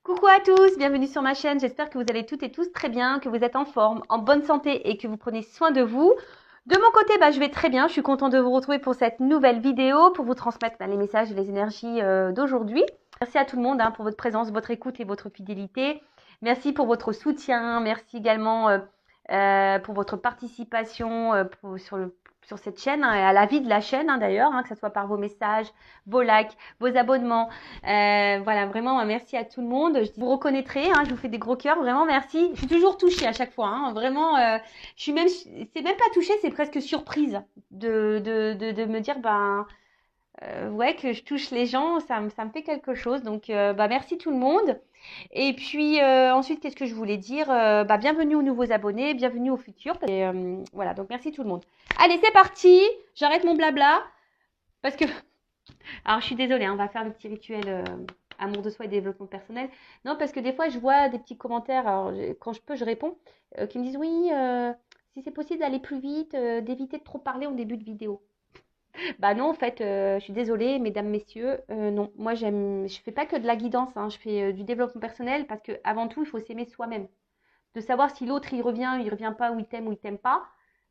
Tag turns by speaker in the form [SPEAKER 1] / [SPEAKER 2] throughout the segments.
[SPEAKER 1] Coucou à tous, bienvenue sur ma chaîne. J'espère que vous allez toutes et tous très bien, que vous êtes en forme, en bonne santé et que vous prenez soin de vous. De mon côté, je vais très bien. Je suis contente de vous retrouver pour cette nouvelle vidéo, pour vous transmettre les messages et les énergies d'aujourd'hui. Merci à tout le monde pour votre présence, votre écoute et votre fidélité. Merci pour votre soutien. Merci également pour votre participation sur cette chaîne et à la vie de la chaîne d'ailleurs, que ce soit par vos messages, vos likes, vos abonnements. Voilà, vraiment, merci à tout le monde. Vous reconnaîtrez, je vous fais des gros cœurs, vraiment merci. Je suis toujours touchée à chaque fois, vraiment. Je suis même, c'est même pas touchée, c'est presque surprise de me dire, ouais, que je touche les gens, ça me fait quelque chose. Donc, merci tout le monde. Et puis ensuite, qu'est-ce que je voulais dire bienvenue aux nouveaux abonnés, bienvenue aux futurs. Et voilà, donc merci tout le monde. Allez, c'est parti. J'arrête mon blabla parce que alors, je suis désolée, on va faire le petit rituel amour de soi et développement personnel. Non, parce que des fois, je vois des petits commentaires, alors quand je peux, je réponds, qui me disent oui, si c'est possible d'aller plus vite, d'éviter de trop parler en début de vidéo. Bah non, en fait, je suis désolée, mesdames, messieurs, non. Moi, je fais pas que de la guidance, je fais du développement personnel parce que avant tout, il faut s'aimer soi-même. De savoir si l'autre, il revient pas ou il t'aime pas.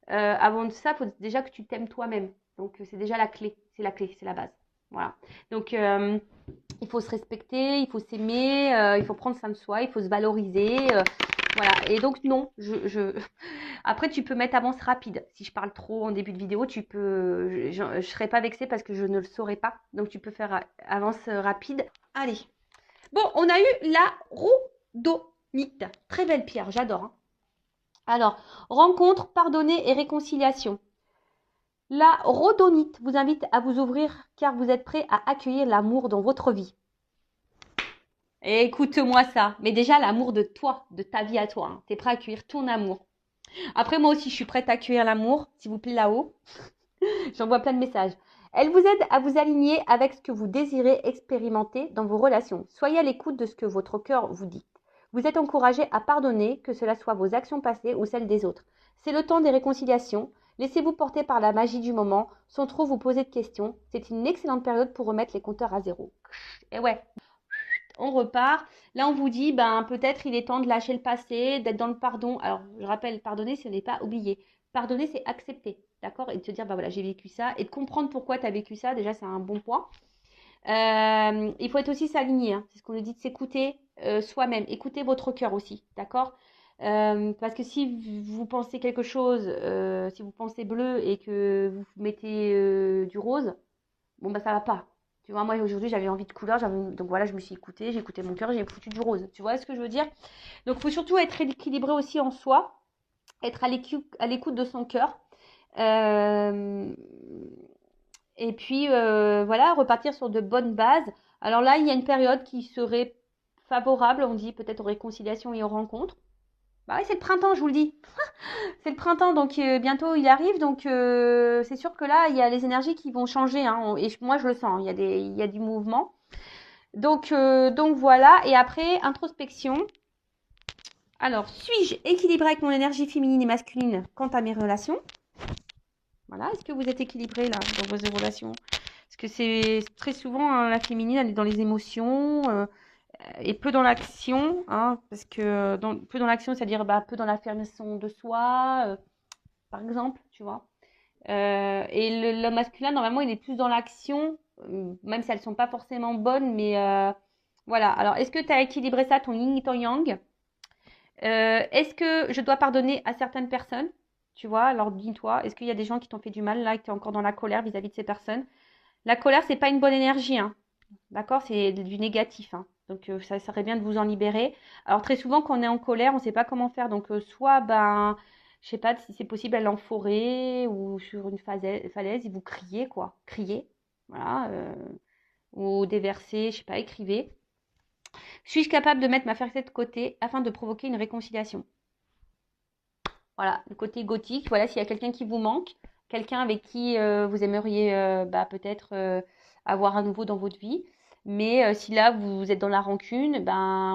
[SPEAKER 1] Avant de ça, il faut déjà que tu t'aimes toi-même. Donc, c'est déjà la clé, c'est la base. Voilà. Donc, il faut se respecter, il faut s'aimer, il faut prendre soin de soi, il faut se valoriser. Voilà. Et donc, non, Après, tu peux mettre avance rapide. Si je parle trop en début de vidéo, tu peux, je ne serai pas vexée parce que je ne le saurais pas. Donc, tu peux faire avance rapide. Allez. Bon, on a eu la rhodonite. Très belle pierre, j'adore. Alors, rencontre, pardonner et réconciliation. La rhodonite vous invite à vous ouvrir car vous êtes prêt à accueillir l'amour dans votre vie. Et écoute-moi ça. Mais déjà, l'amour de toi, de ta vie à toi. Tu es prêt à accueillir ton amour. Après, moi aussi, je suis prête à accueillir l'amour, s'il vous plaît, là-haut. J'envoie plein de messages. Elle vous aide à vous aligner avec ce que vous désirez expérimenter dans vos relations. Soyez à l'écoute de ce que votre cœur vous dit. Vous êtes encouragé à pardonner, que cela soit vos actions passées ou celles des autres. C'est le temps des réconciliations. Laissez-vous porter par la magie du moment, sans trop vous poser de questions. C'est une excellente période pour remettre les compteurs à zéro. Et ouais, on repart. Là, on vous dit, peut-être il est temps de lâcher le passé, d'être dans le pardon. Alors, je rappelle, pardonner, ce n'est pas oublier. Pardonner, c'est accepter, d'accord? Et de te dire, voilà, j'ai vécu ça. Et de comprendre pourquoi tu as vécu ça, déjà, c'est un bon point. Il faut être aussi s'aligner. C'est ce qu'on nous dit de s'écouter soi-même. Écoutez votre cœur aussi, d'accord? Parce que si vous pensez quelque chose, si vous pensez bleu et que vous mettez du rose, bon, ça va pas. Tu vois, moi aujourd'hui j'avais envie de couleur, donc voilà, je me suis écoutée, j'ai écouté mon cœur, j'ai foutu du rose. Tu vois ce que je veux dire? Donc il faut surtout être équilibré aussi en soi, être à l'écoute de son cœur. Euh, et puis voilà, repartir sur de bonnes bases. Alors là, il y a une période qui serait favorable, on dit peut-être aux réconciliations et aux rencontres. Bah oui, c'est le printemps, je vous le dis. C'est le printemps, donc bientôt il arrive. Donc c'est sûr que là, il y a les énergies qui vont changer. Et moi, je le sens. Il y a du mouvement. Donc voilà. Et après, introspection. Alors, suis-je équilibrée avec mon énergie féminine et masculine quant à mes relations? Voilà. Est-ce que vous êtes équilibré là dans vos relations? Parce que c'est très souvent la féminine, elle est dans les émotions. Et peu dans l'action, parce que peu dans l'action, c'est-à-dire peu dans l'affirmation de soi, par exemple, tu vois. Et l'homme masculin, normalement, il est plus dans l'action, même si elles ne sont pas forcément bonnes, mais voilà. Alors, est-ce que tu as équilibré ça, ton yin et ton yang? Est-ce que je dois pardonner à certaines personnes? Tu vois, alors dis-toi, est-ce qu'il y a des gens qui t'ont fait du mal, là, et que tu es encore dans la colère vis-à-vis de ces personnes? La colère, c'est pas une bonne énergie, d'accord? C'est du négatif, Donc, ça serait bien de vous en libérer. Alors, très souvent, quand on est en colère, on ne sait pas comment faire. Donc, soit, je sais pas si c'est possible, aller en forêt ou sur une falaise et vous criez, quoi. Criez, voilà. Ou déverser, je sais pas, écrivez. Suis-je capable de mettre ma fierté de côté afin de provoquer une réconciliation? Voilà, le côté gothique. Voilà, s'il y a quelqu'un qui vous manque, quelqu'un avec qui vous aimeriez peut-être avoir à nouveau dans votre vie. Mais si là, vous êtes dans la rancune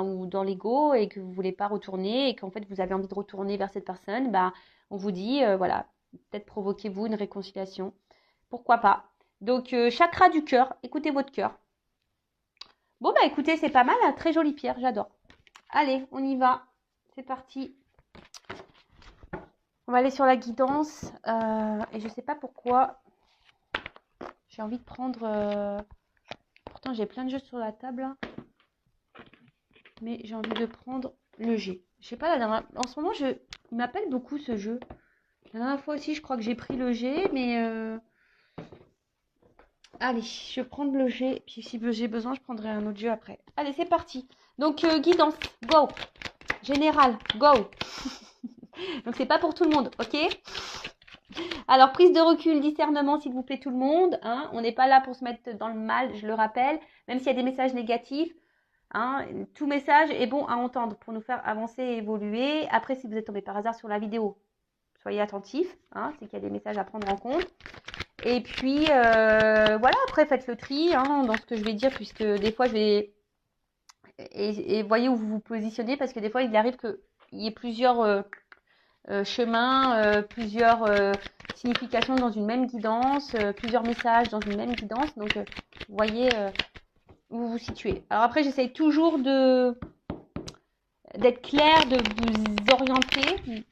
[SPEAKER 1] ou dans l'ego et que vous ne voulez pas retourner et qu'en fait, vous avez envie de retourner vers cette personne, on vous dit, voilà, peut-être provoquez-vous une réconciliation. Pourquoi pas? Donc, chakra du cœur, écoutez votre cœur. Bon, bah écoutez, c'est pas mal, hein, très jolie pierre, j'adore. Allez, on y va. C'est parti. On va aller sur la guidance. Et je sais pas pourquoi. J'ai envie de prendre... Pourtant, j'ai plein de jeux sur la table. Hein. Mais j'ai envie de prendre le G. Je sais pas, la dernière... En ce moment, il m'appelle beaucoup ce jeu. La dernière fois aussi, je crois que j'ai pris le G, mais... Allez, je vais prendre le G. Puis si j'ai besoin, je prendrai un autre jeu après. Allez, c'est parti. Donc, guidance, go. Général, go. Donc, c'est pas pour tout le monde, ok? Alors, prise de recul, discernement, s'il vous plaît, tout le monde. Hein. On n'est pas là pour se mettre dans le mal, je le rappelle. Même s'il y a des messages négatifs, hein, tout message est bon à entendre pour nous faire avancer et évoluer. Après, si vous êtes tombé par hasard sur la vidéo, soyez attentifs. Hein, c'est qu'il y a des messages à prendre en compte. Et puis, voilà, après, faites le tri hein, dans ce que je vais dire, puisque des fois, je vais... Et voyez où vous vous positionnez, parce que des fois, il arrive qu'il y ait plusieurs chemins, plusieurs significations dans une même guidance, plusieurs messages dans une même guidance. Donc, vous voyez où vous vous situez. Alors après, j'essaye toujours d'être clair, de vous orienter.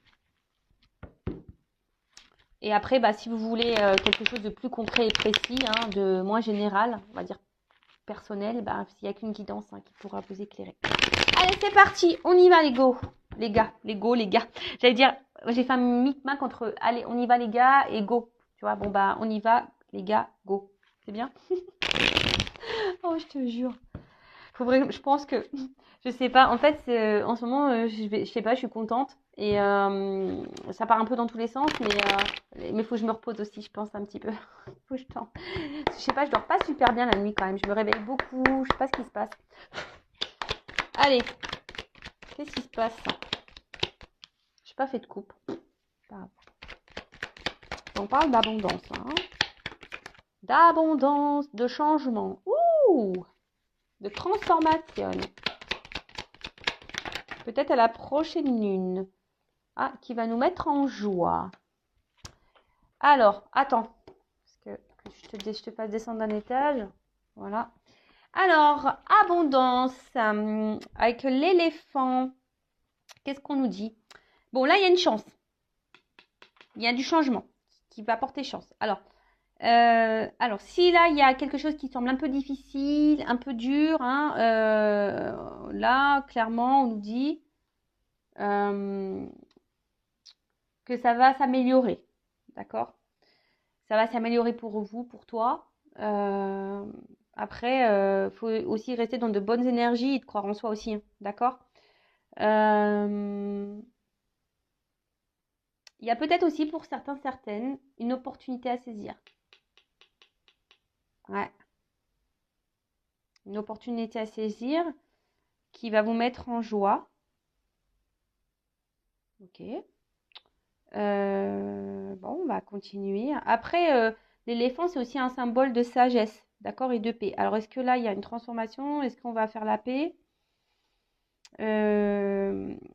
[SPEAKER 1] Et après, bah, si vous voulez quelque chose de plus concret et précis, hein, de moins général, on va dire personnel, bah, il n'y a qu'une guidance hein, qui pourra vous éclairer. Allez, c'est parti, on y va les go, les gars. J'allais dire, j'ai fait un micmac entre allez, on y va les gars et go. Tu vois, bon bah, on y va les gars, go. C'est bien. Oh, je te jure. Je pense que, je sais pas, en fait, en ce moment, je sais pas, je suis contente. Et ça part un peu dans tous les sens, mais faut que je me repose aussi, je pense, un petit peu. Faut que je tente. Je sais pas, je dors pas super bien la nuit quand même. Je me réveille beaucoup, je sais pas ce qui se passe. Allez, qu'est-ce qui se passe? J'ai pas fait de coupe. On parle d'abondance, hein. D'abondance, de changement. Ouh! De transformation. Peut-être à la prochaine lune. Ah, qui va nous mettre en joie. Alors, attends. Parce que je te fasse descendre d'un étage. Voilà. Alors, abondance. Avec l'éléphant. Qu'est-ce qu'on nous dit? Bon, là, il y a une chance. Il y a du changement qui va porter chance. Alors, si là, il y a quelque chose qui semble un peu difficile, un peu dur, hein, là, clairement, on nous dit que ça va s'améliorer. D'accord? Ça va s'améliorer pour vous, pour toi. Après, faut aussi rester dans de bonnes énergies et de croire en soi aussi. Hein, d'accord? Il y a peut-être aussi pour certains, certaines, une opportunité à saisir. Ouais. Une opportunité à saisir qui va vous mettre en joie. Ok. Bon, on va continuer. Après, l'éléphant, c'est aussi un symbole de sagesse, d'accord, et de paix. Alors, est-ce que là, il y a une transformation? Est-ce qu'on va faire la paix?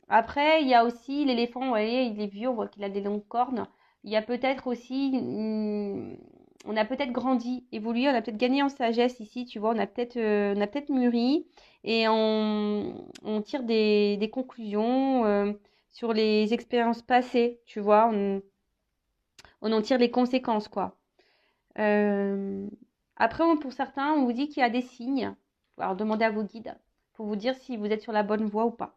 [SPEAKER 1] Après, il y a aussi l'éléphant, vous voyez, il est vieux, on voit qu'il a des longues cornes. Il y a peut-être aussi, on a peut-être grandi, évolué, on a peut-être gagné en sagesse ici, tu vois, on a peut-être mûri et on tire des conclusions sur les expériences passées, tu vois, on en tire les conséquences, quoi. Euh, Après, pour certains, on vous dit qu'il y a des signes. Alors, demandez à vos guides pour vous dire si vous êtes sur la bonne voie ou pas.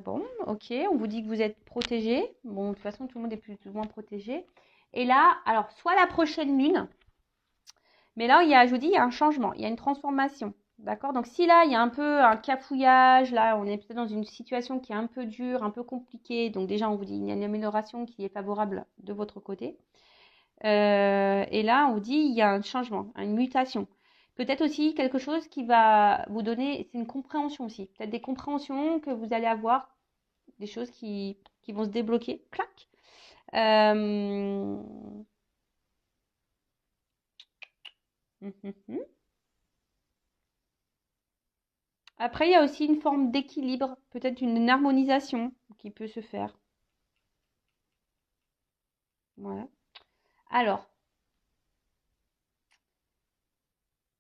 [SPEAKER 1] Bon, ok, on vous dit que vous êtes protégé. Bon, de toute façon, tout le monde est plus ou moins protégé. Et là, alors, soit la prochaine lune, mais là, je vous dis, il y a un changement, il y a une transformation. D'accord? Donc, si là, il y a un peu un cafouillage, là, on est peut-être dans une situation qui est un peu dure, un peu compliquée. Donc, déjà, on vous dit, il y a une amélioration qui est favorable de votre côté. Et là, on vous dit, il y a un changement, une mutation. Peut-être aussi quelque chose qui va vous donner, c'est une compréhension aussi. Peut-être des compréhensions que vous allez avoir, des choses qui vont se débloquer. Clac. Après, il y a aussi une forme d'équilibre, peut-être une harmonisation qui peut se faire. Voilà. Alors,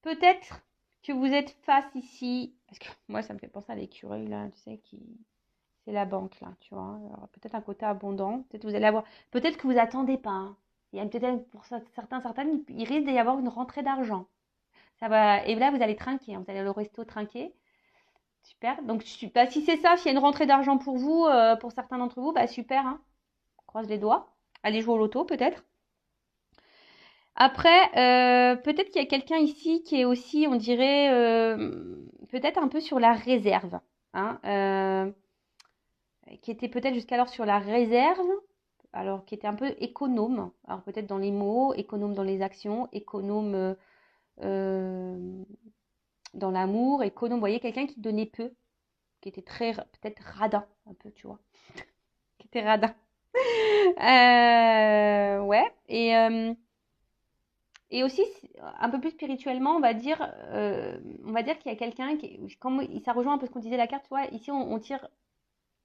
[SPEAKER 1] peut-être que vous êtes face ici, parce que moi, ça me fait penser à l'écureuil, là, tu sais, c'est la banque, là, tu vois. Alors, peut-être un côté abondant, peut-être vous allez avoir, peut-être que vous attendez pas, hein. Il y a peut-être, pour certaines, il risque d'y avoir une rentrée d'argent. Ça va, et là, vous allez trinquer, hein, vous allez au resto trinquer. Super. Donc, bah, si c'est ça, s'il y a une rentrée d'argent pour vous, pour certains d'entre vous, bah super, hein. On croise les doigts. Allez jouer au loto, peut-être. Après, peut-être qu'il y a quelqu'un ici qui est aussi, on dirait, peut-être un peu sur la réserve, hein, qui était peut-être jusqu'alors sur la réserve, alors qui était un peu économe, alors peut-être dans les mots, économe dans les actions, économe euh, dans l'amour, économe, vous voyez, quelqu'un qui donnait peu, qui était très, peut-être radin, un peu, tu vois, qui était radin. Ouais, et aussi, un peu plus spirituellement, on va dire qu'il y a quelqu'un qui, comme ça rejoint un peu ce qu'on disait la carte, tu vois, ici on tire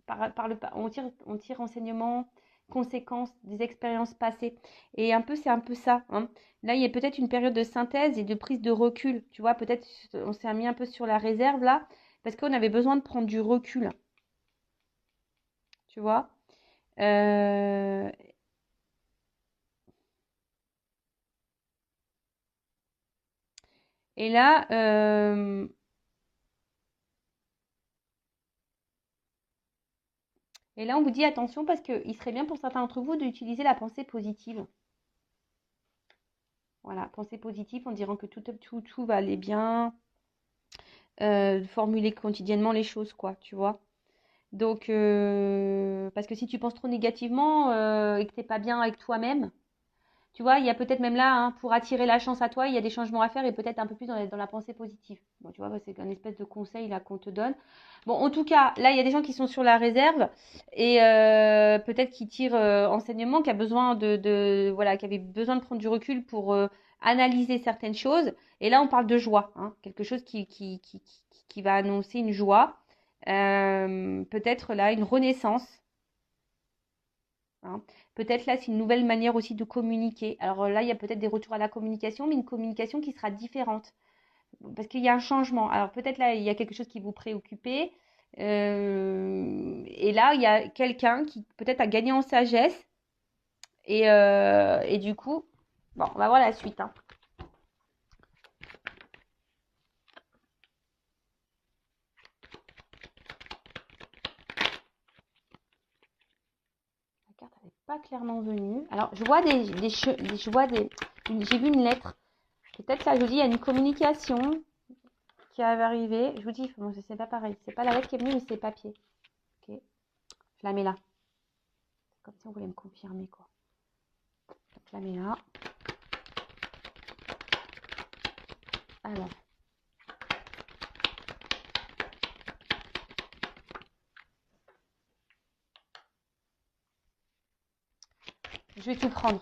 [SPEAKER 1] on tire enseignement, conséquences des expériences passées. Et un peu, c'est un peu ça, hein. Là, il y a peut-être une période de synthèse et de prise de recul, tu vois, peut-être on s'est mis un peu sur la réserve là, parce qu'on avait besoin de prendre du recul, tu vois. Euh, et là, on vous dit attention parce qu'il serait bien pour certains d'entre vous d'utiliser la pensée positive. Voilà, pensée positive en disant que tout va aller bien, formuler quotidiennement les choses, quoi, tu vois. Donc, parce que si tu penses trop négativement et que t'es pas bien avec toi-même, tu vois, il y a peut-être même là, hein, pour attirer la chance à toi, il y a des changements à faire et peut-être un peu plus dans la pensée positive. Bon, tu vois, bah, c'est un espèce de conseil là qu'on te donne. Bon, en tout cas, là, il y a des gens qui sont sur la réserve et peut-être qui tirent enseignement, qui a besoin voilà, qui avait besoin de prendre du recul pour analyser certaines choses. Et là, on parle de joie, hein, quelque chose qui va annoncer une joie. Peut-être là, une renaissance, hein. Peut-être là, c'est une nouvelle manière aussi de communiquer. Alors là, il y a peut-être des retours à la communication, mais une communication qui sera différente. Parce qu'il y a un changement. Alors peut-être là, il y a quelque chose qui vous préoccupait. Et là, il y a quelqu'un qui peut-être a gagné en sagesse. Et du coup, bon, on va voir la suite, hein. La carte n'est pas clairement venue. Alors, je vois j'ai vu une lettre. Peut-être là, je vous dis, il y a une communication qui va arriver. Je vous dis, bon, c'est pas pareil. C'est pas la lettre qui est venue, mais c'est papier. Ok, je la mets là. C'est comme si on voulait me confirmer, quoi. Donc, je la mets là. Alors, je vais tout prendre.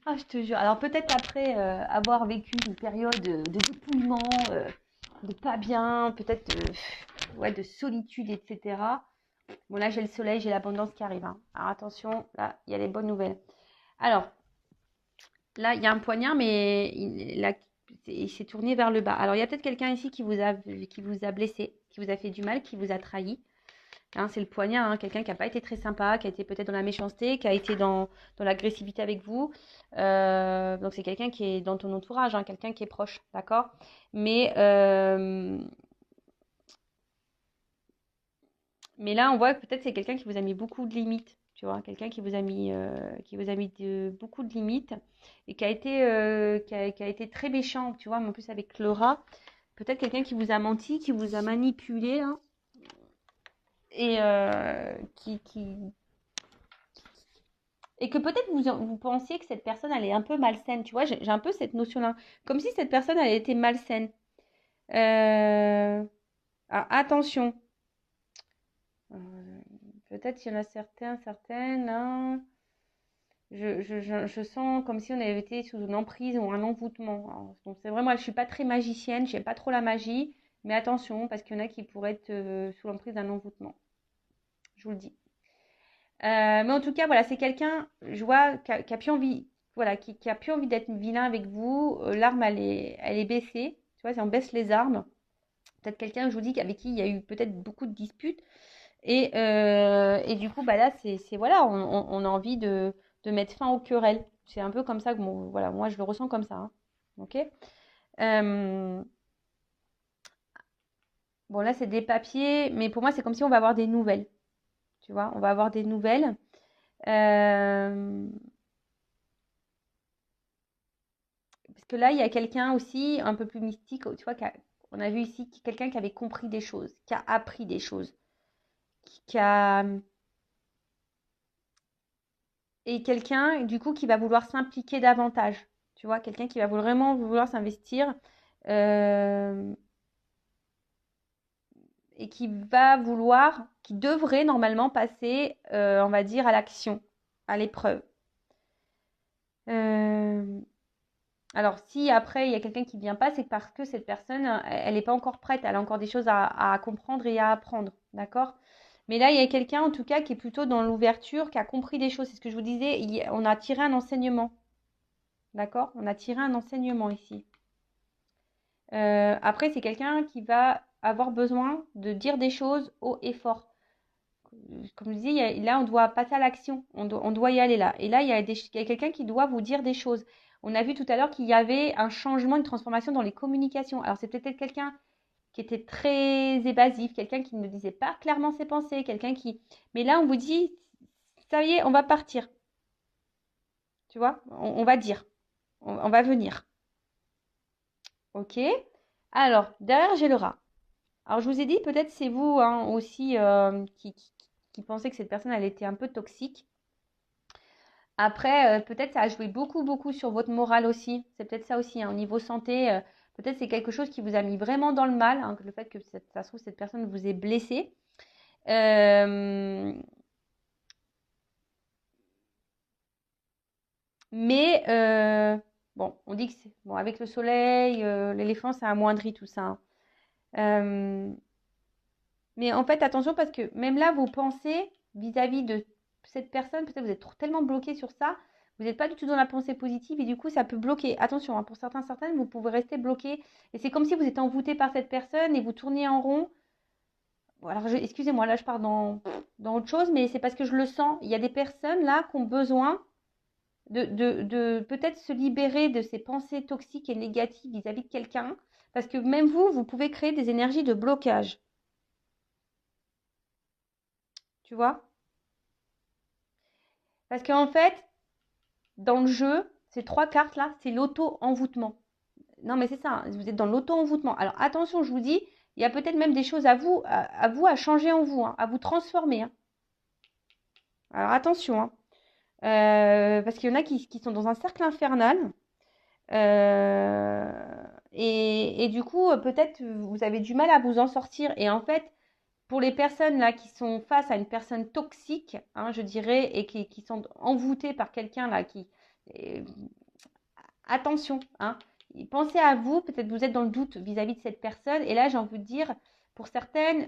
[SPEAKER 1] Ah, je te jure. Alors peut-être après avoir vécu une période de dépouillement, de pas bien, peut-être ouais, de solitude, etc. Bon là j'ai le soleil, j'ai l'abondance qui arrive, hein. Alors attention, là il y a les bonnes nouvelles. Alors là il y a un poignard, mais il s'est tourné vers le bas. Alors il y a peut-être quelqu'un ici qui vous a blessé, qui vous a fait du mal, qui vous a trahi. Hein, c'est le poignard, hein, quelqu'un qui n'a pas été très sympa, qui a été peut-être dans la méchanceté, qui a été dans l'agressivité avec vous. Donc c'est quelqu'un qui est dans ton entourage, hein, quelqu'un qui est proche, d'accord? Mais, euh, mais là, on voit que peut-être c'est quelqu'un qui vous a mis beaucoup de limites, tu vois, quelqu'un qui vous a mis beaucoup de limites et qui a été très méchant, tu vois, mais en plus avec Laura, peut-être quelqu'un qui vous a menti, qui vous a manipulé, hein, et et que peut-être vous pensiez que cette personne, elle est un peu malsaine. Tu vois, j'ai un peu cette notion-là. Comme si cette personne, elle était malsaine. Alors, attention. Euh, Peut-être qu'il y en a certains, certaines, hein. Je sens comme si on avait été sous une emprise ou un envoûtement. Alors, donc c'est vraiment, je suis pas très magicienne, j'aime pas trop la magie, mais attention, parce qu'il y en a qui pourraient être sous l'emprise d'un envoûtement. Je vous le dis. Mais en tout cas, voilà, c'est quelqu'un, je vois, qui a plus envie, voilà, qui a plus envie d'être vilain avec vous. L'arme, elle est baissée. Tu vois, si on baisse les armes, peut-être quelqu'un, je vous dis, avec qui il y a eu peut-être beaucoup de disputes. Et du coup, bah là, voilà, on a envie de mettre fin aux querelles. C'est un peu comme ça que voilà, moi, je le ressens comme ça, hein. Ok. Euh, bon, là, c'est des papiers, mais pour moi, c'est comme si on va avoir des nouvelles. Tu vois, on va avoir des nouvelles. Euh, Parce que là, il y a quelqu'un aussi un peu plus mystique, tu vois, on a vu ici quelqu'un qui avait compris des choses, qui a appris des choses, qui a et quelqu'un du coup qui va vouloir s'impliquer davantage. Tu vois, quelqu'un qui va vraiment vouloir s'investir euh, et qui va vouloir, qui devrait normalement passer, on va dire, à l'action, à l'épreuve. Euh, alors, si après il y a quelqu'un qui ne vient pas, c'est parce que cette personne, elle n'est pas encore prête, elle a encore des choses à comprendre et à apprendre, d'accord? Mais là, il y a quelqu'un en tout cas qui est plutôt dans l'ouverture, qui a compris des choses. C'est ce que je vous disais, on a tiré un enseignement, d'accord? On a tiré un enseignement ici. Après, c'est quelqu'un qui va avoir besoin de dire des choses haut et fort. Comme je disais, là, on doit passer à l'action. On doit y aller là. Et là, il y a quelqu'un qui doit vous dire des choses. On a vu tout à l'heure qu'il y avait un changement, une transformation dans les communications. Alors, c'est peut-être quelqu'un qui était très évasif, quelqu'un qui ne disait pas clairement ses pensées, quelqu'un qui... Mais là, on vous dit, ça y est, on va partir. Tu vois, on va dire, on va venir. Ok. Alors, derrière, j'ai le rat. Alors, je vous ai dit, peut-être c'est vous hein, aussi qui pensez que cette personne, elle était un peu toxique. Après, peut-être ça a joué beaucoup, beaucoup sur votre morale aussi. C'est peut-être ça aussi, hein, au niveau santé. Peut-être c'est quelque chose qui vous a mis vraiment dans le mal, hein, le fait que ça se trouve, cette personne vous ait blessé. Euh, mais bon, on dit que bon, avec le soleil, l'éléphant, ça amoindrit tout ça, hein. Euh, mais en fait, attention parce que même là, vos pensées vis-à-vis de cette personne, peut-être vous êtes tellement bloqué sur ça, vous n'êtes pas du tout dans la pensée positive et du coup, ça peut bloquer. Attention, hein, pour certains, certaines, vous pouvez rester bloqué. Et c'est comme si vous êtes envoûté par cette personne et vous tournez en rond. Bon, alors, excusez-moi, là, je pars dans autre chose, mais c'est parce que je le sens. Il y a des personnes là qui ont besoin de peut-être se libérer de ces pensées toxiques et négatives vis-à-vis de quelqu'un. Parce que même vous, vous pouvez créer des énergies de blocage. Tu vois? Parce qu'en fait, dans le jeu, ces trois cartes-là, c'est l'auto-envoûtement. Non, mais c'est ça, hein, vous êtes dans l'auto-envoûtement. Alors attention, je vous dis, il y a peut-être même des choses à vous, à changer en vous, hein, à vous transformer, hein. Alors attention, hein. Parce qu'il y en a qui sont dans un cercle infernal. euh, et du coup, peut-être vous avez du mal à vous en sortir. Et en fait, pour les personnes là qui sont face à une personne toxique, hein, je dirais, et qui sont envoûtées par quelqu'un là euh, attention, hein. Pensez à vous, peut-être vous êtes dans le doute vis-à-vis de cette personne. Et là, j'ai envie de dire, pour certains,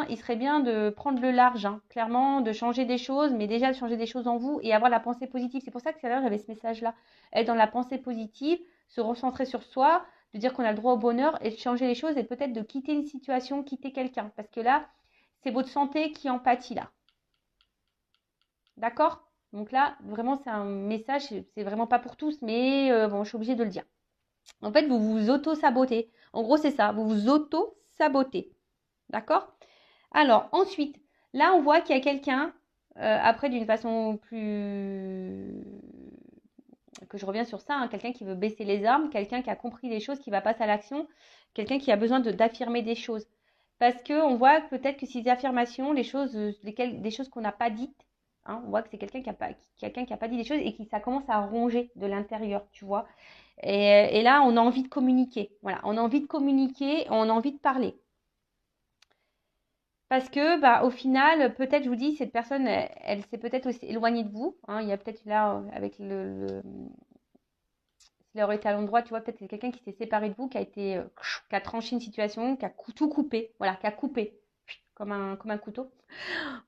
[SPEAKER 1] il serait bien de prendre le large, hein, clairement, de changer des choses, mais déjà de changer des choses en vous et avoir la pensée positive. C'est pour ça que tout à l'heure, j'avais ce message-là. Être dans la pensée positive, se recentrer sur soi, de dire qu'on a le droit au bonheur et de changer les choses et peut-être de quitter une situation, quitter quelqu'un. Parce que là, c'est votre santé qui en pâtit là. D'accord? Donc là, vraiment, c'est un message, c'est vraiment pas pour tous, mais bon, je suis obligée de le dire. En fait, vous vous auto-sabotez. En gros, c'est ça, vous vous auto-sabotez. D'accord? Alors, ensuite, là, on voit qu'il y a quelqu'un, après, d'une façon plus... que je reviens sur ça, hein, quelqu'un qui veut baisser les armes, quelqu'un qui a compris les choses, qui va passer à l'action, quelqu'un qui a besoin d'affirmer des choses. Parce qu'on voit peut-être que ces affirmations, les choses, des choses qu'on n'a pas dites, hein, on voit que c'est quelqu'un qui a pas dit des choses et qui ça commence à ronger de l'intérieur, tu vois. Et là, on a envie de communiquer. Voilà, on a envie de communiquer, on a envie de parler. Parce que, bah, au final, peut-être, je vous dis, cette personne, elle s'est peut-être aussi éloignée de vous, hein. Il y a peut-être là, avec s'il aurait été à l'endroit, tu vois, peut-être c'est quelqu'un qui s'est séparé de vous, qui a tranché une situation, qui a tout coupé, voilà, qui a coupé, comme un couteau.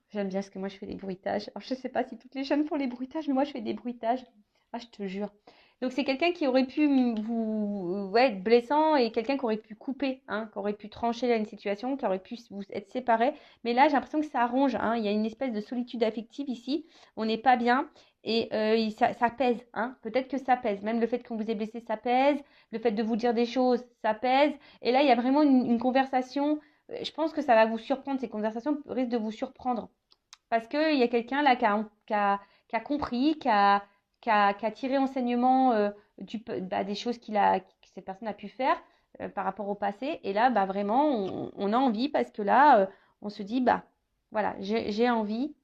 [SPEAKER 1] J'aime bien parce que moi, je fais des bruitages. Alors, je sais pas si toutes les jeunes font les bruitages, mais moi, je fais des bruitages. Ah, je te jure. Donc, c'est quelqu'un qui aurait pu vous ouais, être blessant et quelqu'un qui aurait pu couper, hein, qui aurait pu trancher là une situation, qui aurait pu vous être séparés. Mais là, j'ai l'impression que ça arrange, hein. Il y a une espèce de solitude affective ici. On n'est pas bien et ça pèse, hein. Peut-être que ça pèse. Même le fait qu'on vous ait blessé, ça pèse. Le fait de vous dire des choses, ça pèse. Et là, il y a vraiment une conversation. Je pense que ça va vous surprendre. Ces conversations risquent de vous surprendre. Parce qu'il y a quelqu'un là qui a compris, qui a tiré enseignement des choses que cette personne a pu faire par rapport au passé. Et là, bah, vraiment, on a envie parce que là, on se dit, bah voilà, j'ai envie.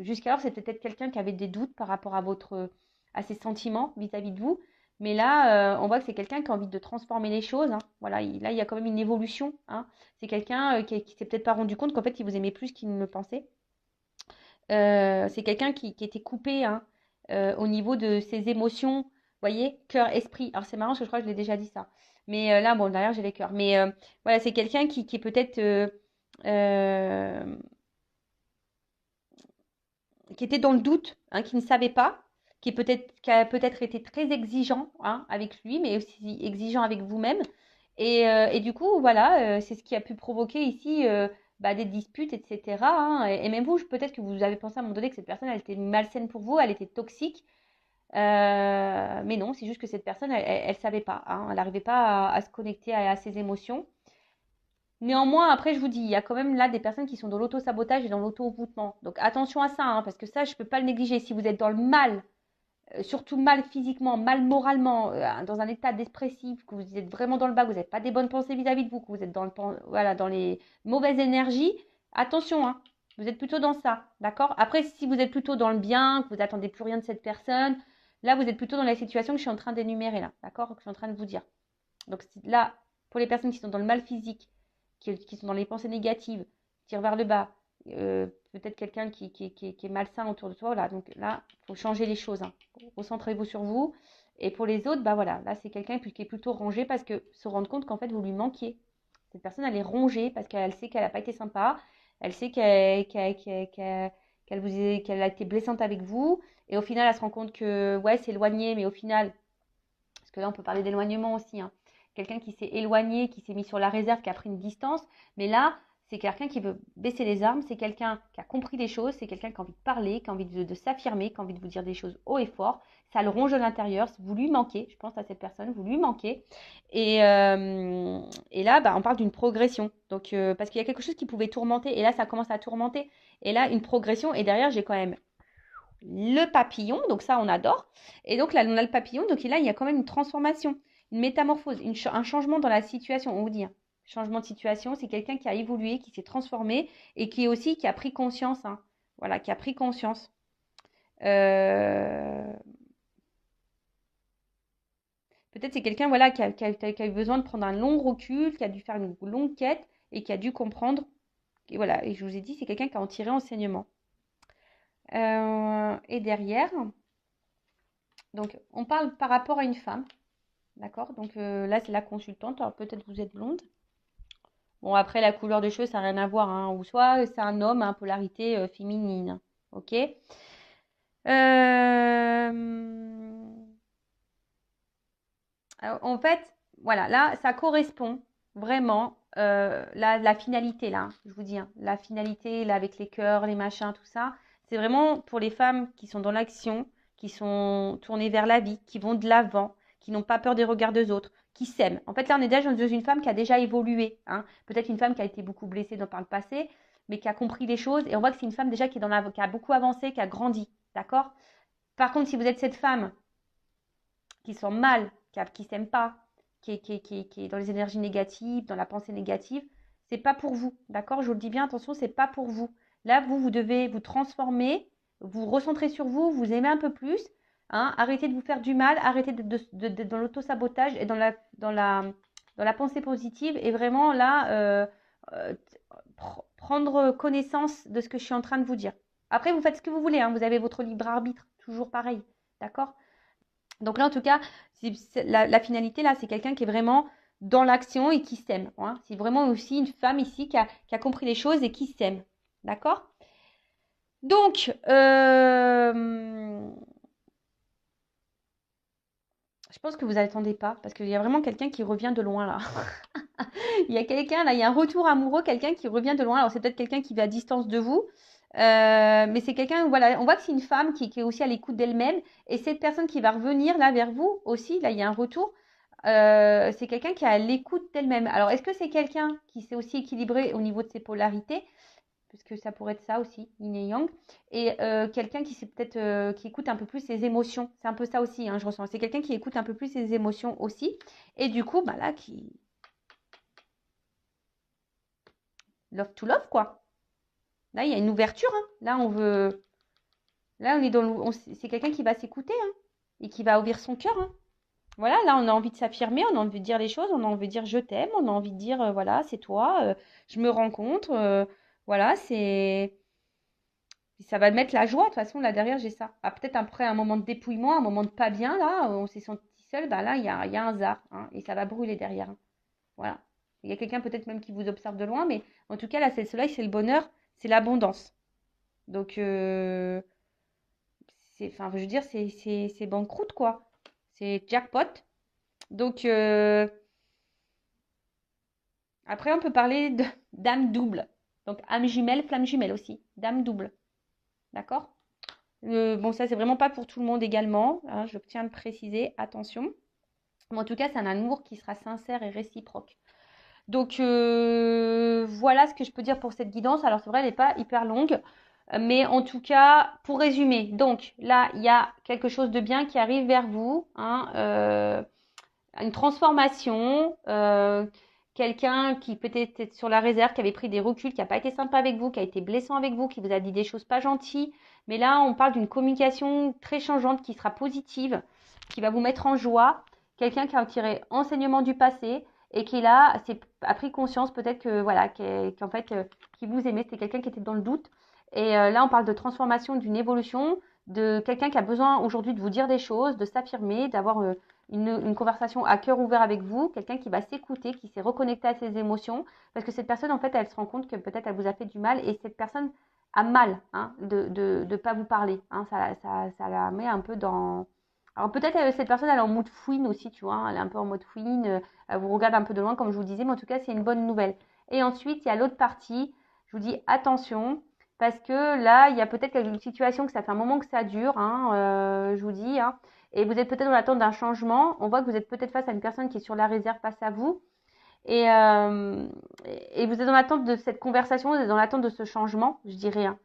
[SPEAKER 1] Jusqu'alors, c'était peut-être quelqu'un qui avait des doutes par rapport à ses sentiments vis-à-vis de vous. Mais là, on voit que c'est quelqu'un qui a envie de transformer les choses, hein. Voilà, là, il y a quand même une évolution, hein. C'est quelqu'un qui s'est peut-être pas rendu compte qu'en fait, il vous aimait plus qu'il ne le pensait. C'est quelqu'un qui était coupé, hein, au niveau de ses émotions. Vous voyez, cœur, esprit. Alors, c'est marrant parce que je crois que je l'ai déjà dit ça. Mais là, bon, derrière, j'ai les cœurs. Mais voilà, c'est quelqu'un qui est peut-être euh, qui était dans le doute, hein, qui ne savait pas, qui a peut-être été très exigeant, hein, avec lui, mais aussi exigeant avec vous-même. Et du coup, voilà, c'est ce qui a pu provoquer ici des disputes, etc., hein. Et même vous, peut-être que vous avez pensé à un moment donné que cette personne, elle était malsaine pour vous, elle était toxique. Mais non, c'est juste que cette personne, elle savait pas, hein, elle n'arrivait pas à se connecter à ses émotions. Néanmoins, après, je vous dis, il y a quand même là des personnes qui sont dans l'auto-sabotage et dans l'auto-envoûtement. Donc attention à ça, hein, parce que ça, je ne peux pas le négliger. Si vous êtes dans le mal, surtout mal physiquement, mal moralement, dans un état dépressif, que vous êtes vraiment dans le bas, que vous n'avez pas des bonnes pensées vis-à-vis de vous, que vous êtes voilà, dans les mauvaises énergies, attention, hein, vous êtes plutôt dans ça, d'accord? Après, si vous êtes plutôt dans le bien, que vous n'attendez plus rien de cette personne, là, vous êtes plutôt dans la situation que je suis en train d'énumérer, là, d'accord? Que je suis en train de vous dire. Donc là, pour les personnes qui sont dans le mal physique, qui sont dans les pensées négatives, qui tirent vers le bas, peut-être quelqu'un qui est malsain autour de toi, voilà. Donc là, il faut changer les choses, hein. Recentrez-vous sur vous. Et pour les autres, bah voilà, là c'est quelqu'un qui est plutôt rangé parce que se rendre compte qu'en fait vous lui manquiez. Cette personne, elle est rongée parce qu'elle sait qu'elle n'a pas été sympa, elle sait qu'elle a été blessante avec vous, et au final, elle se rend compte que ouais, c'est éloigné, mais au final, parce que là, on peut parler d'éloignement aussi, hein. Quelqu'un qui s'est éloigné, qui s'est mis sur la réserve, qui a pris une distance. Mais là, c'est quelqu'un qui veut baisser les armes, c'est quelqu'un qui a compris des choses, c'est quelqu'un qui a envie de parler, qui a envie de s'affirmer, qui a envie de vous dire des choses haut et fort. Ça le ronge de l'intérieur, vous lui manquez, je pense à cette personne, vous lui manquez. Et là, bah, on parle d'une progression. Donc, parce qu'il y a quelque chose qui pouvait tourmenter, et là, ça commence à tourmenter. Et là, une progression, et derrière, j'ai quand même le papillon, donc ça on adore. Et donc là on a le papillon, donc là il y a quand même une transformation, une métamorphose, un changement dans la situation, on vous dit, hein. Changement de situation, c'est quelqu'un qui a évolué, qui s'est transformé et qui a pris conscience, hein. Voilà, qui a pris conscience. Euh, Peut-être c'est quelqu'un voilà, qui a eu besoin de prendre un long recul, qui a dû faire une longue quête et qui a dû comprendre. Et voilà, et je vous ai dit, c'est quelqu'un qui a en tiré enseignement. Et derrière, donc on parle par rapport à une femme. D'accord? Donc là, c'est la consultante. Alors peut-être vous êtes blonde. Bon, après, la couleur des cheveux, ça n'a rien à voir, hein. Ou soit c'est un homme, hein, polarité féminine. Ok? Alors, en fait, voilà, là, ça correspond vraiment la finalité, là, hein, je vous dis, hein, la finalité, là, avec les cœurs, les machins, tout ça. C'est vraiment pour les femmes qui sont dans l'action, qui sont tournées vers la vie, qui vont de l'avant, qui n'ont pas peur des regards des autres, qui s'aiment. En fait, là, on est déjà dans une femme qui a déjà évolué, hein. Peut-être une femme qui a été beaucoup blessée par le passé, mais qui a compris les choses. Et on voit que c'est une femme déjà qui a beaucoup avancé, qui a grandi. D'accord? Par contre, si vous êtes cette femme qui sent mal, qui ne s'aime pas, qui est dans les énergies négatives, dans la pensée négative, c'est pas pour vous. D'accord? Je vous le dis bien, attention, c'est pas pour vous. Là, vous devez vous transformer, vous recentrer sur vous, vous aimer un peu plus, hein, arrêtez de vous faire du mal, arrêtez d'être dans l'auto-sabotage et dans la pensée positive. Et vraiment, là, euh, prendre connaissance de ce que je suis en train de vous dire. Après, vous faites ce que vous voulez, hein, vous avez votre libre arbitre, toujours pareil, d'accord? Donc là, en tout cas, la finalité, là, c'est quelqu'un qui est vraiment dans l'action et qui s'aime. Hein. C'est vraiment aussi une femme ici qui a compris les choses et qui s'aime, d'accord? Donc, je pense que vous n'attendez pas, parce qu'il y a vraiment quelqu'un qui revient de loin, là. Il y a quelqu'un, là, il y a un retour amoureux, quelqu'un qui revient de loin. Alors, c'est peut-être quelqu'un qui va à distance de vous, mais c'est quelqu'un, voilà, on voit que c'est une femme qui est aussi à l'écoute d'elle-même. Et cette personne qui va revenir, là, vers vous aussi, là, il y a un retour. C'est quelqu'un qui est à l'écoute d'elle-même. Alors, est-ce que c'est quelqu'un qui s'est aussi équilibré au niveau de ses polarités? Parce que ça pourrait être ça aussi, yin et yang. Et quelqu'un qui s'est peut-être qui écoute un peu plus ses émotions. C'est un peu ça aussi, hein, je ressens. C'est quelqu'un qui écoute un peu plus ses émotions aussi. Et du coup, bah là, qui love to love, quoi. Là, il y a une ouverture. Hein. Là, on veut. Là, on est dans. C'est quelqu'un qui va s'écouter hein, et qui va ouvrir son cœur. Hein. Voilà, là, on a envie de s'affirmer, on a envie de dire les choses, on a envie de dire je t'aime, on a envie de dire voilà, c'est toi, je me rencontre. Voilà, c'est. Ça va mettre la joie. De toute façon, là derrière, j'ai ça. Ah, peut-être après un moment de dépouillement, un moment de pas bien, là, on s'est senti seul, bah là, il y a un hasard. Hein, et ça va brûler derrière. Hein. Voilà. Il y a quelqu'un peut-être même qui vous observe de loin, mais en tout cas, là, c'est le soleil, c'est le bonheur, c'est l'abondance. Donc, enfin, je veux dire, c'est banqueroute, quoi. C'est jackpot. Donc, après, on peut parler de d'âme double. Donc, âme jumelle, flamme jumelle aussi. Dame double. D'accord? Bon, ça, c'est vraiment pas pour tout le monde également. Hein, je tiens à le préciser. Attention. Mais en tout cas, c'est un amour qui sera sincère et réciproque. Donc, voilà ce que je peux dire pour cette guidance. Alors, c'est vrai, elle n'est pas hyper longue. Mais en tout cas, pour résumer, donc là, il y a quelque chose de bien qui arrive vers vous. Hein, une transformation. Quelqu'un qui peut-être était sur la réserve, qui avait pris des reculs, qui n'a pas été sympa avec vous, qui a été blessant avec vous, qui vous a dit des choses pas gentilles. Mais là, on parle d'une communication très changeante qui sera positive, qui va vous mettre en joie. Quelqu'un qui a tiré enseignement du passé et qui là a pris conscience peut-être que voilà, qu'en fait, qui vous aimait, c'était quelqu'un qui était dans le doute. Et là, on parle de transformation, d'une évolution, de quelqu'un qui a besoin aujourd'hui de vous dire des choses, de s'affirmer, d'avoir une conversation à cœur ouvert avec vous, quelqu'un qui va s'écouter, qui s'est reconnecté à ses émotions, parce que cette personne, en fait, elle se rend compte que peut-être elle vous a fait du mal, et cette personne a mal hein, de pas vous parler. Hein, ça la met un peu dans... Alors peut-être cette personne, elle est en mode fouine aussi, tu vois, hein, elle est un peu en mode fouine, elle vous regarde un peu de loin, comme je vous disais, mais en tout cas, c'est une bonne nouvelle. Et ensuite, il y a l'autre partie, je vous dis attention, parce que là, il y a peut-être une situation que ça fait un moment que ça dure, hein, je vous dis, hein, et vous êtes peut-être dans l'attente d'un changement. On voit que vous êtes peut-être face à une personne qui est sur la réserve face à vous. Et, euh, et vous êtes dans l'attente de cette conversation, vous êtes dans l'attente de ce changement, je dirais. Hein.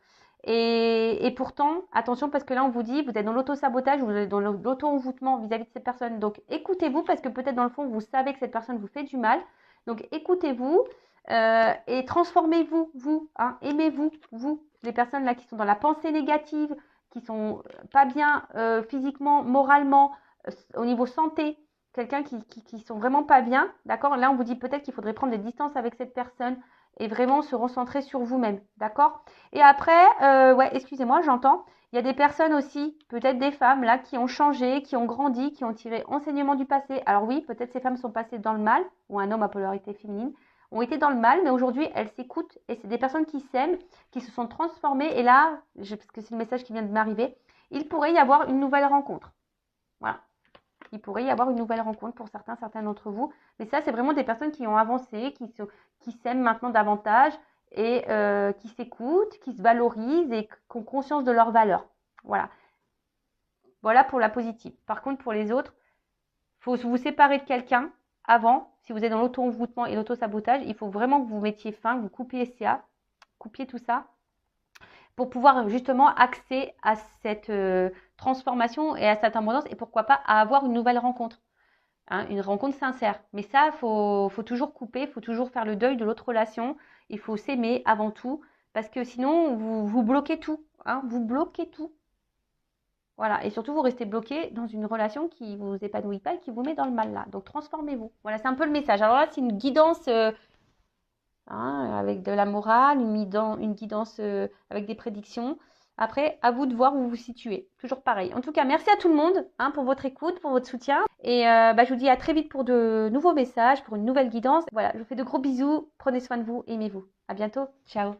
[SPEAKER 1] Et pourtant, attention, parce que là, on vous dit, vous êtes dans l'auto-sabotage, vous êtes dans l'auto-envoûtement vis-à-vis de cette personne. Donc, écoutez-vous, parce que peut-être dans le fond, vous savez que cette personne vous fait du mal. Donc, écoutez-vous et transformez-vous, vous. Hein, aimez-vous, vous. Les personnes là qui sont dans la pensée négative, qui sont pas bien physiquement, moralement, au niveau santé, quelqu'un qui sont vraiment pas bien, d'accord? Là, on vous dit peut-être qu'il faudrait prendre des distances avec cette personne et vraiment se recentrer sur vous-même, d'accord? Et après, ouais, excusez-moi, j'entends. Il y a des personnes aussi, peut-être des femmes là, qui ont changé, qui ont grandi, qui ont tiré enseignement du passé. Alors oui, peut-être ces femmes sont passées dans le mal, ou un homme à polarité féminine, ont été dans le mal, mais aujourd'hui, elles s'écoutent et c'est des personnes qui s'aiment, qui se sont transformées. Et là, parce que c'est le message qui vient de m'arriver, il pourrait y avoir une nouvelle rencontre. Voilà. Il pourrait y avoir une nouvelle rencontre pour certains d'entre vous. Mais ça, c'est vraiment des personnes qui ont avancé, qui s'aiment maintenant davantage et qui s'écoutent, qui se valorisent et qui ont conscience de leurs valeurs. Voilà. Voilà pour la positive. Par contre, pour les autres, il faut vous séparer de quelqu'un avant. Si vous êtes dans l'auto-envoûtement et l'auto-sabotage, il faut vraiment que vous mettiez fin, que vous coupiez tout ça pour pouvoir justement accéder à cette transformation et à cette abondance et pourquoi pas à avoir une nouvelle rencontre. Hein, une rencontre sincère. Mais ça, il faut toujours couper, il faut toujours faire le deuil de l'autre relation. Il faut s'aimer avant tout, parce que sinon, vous bloquez tout. Hein, vous bloquez tout. Voilà. Et surtout, vous restez bloqué dans une relation qui ne vous épanouit pas et qui vous met dans le mal là. Donc, transformez-vous. Voilà, c'est un peu le message. Alors là, c'est une guidance hein, avec de la morale, une guidance avec des prédictions. Après, à vous de voir où vous vous situez. Toujours pareil. En tout cas, merci à tout le monde hein, pour votre écoute, pour votre soutien. Et je vous dis à très vite pour de nouveaux messages, pour une nouvelle guidance. Voilà, je vous fais de gros bisous. Prenez soin de vous, aimez-vous. À bientôt. Ciao.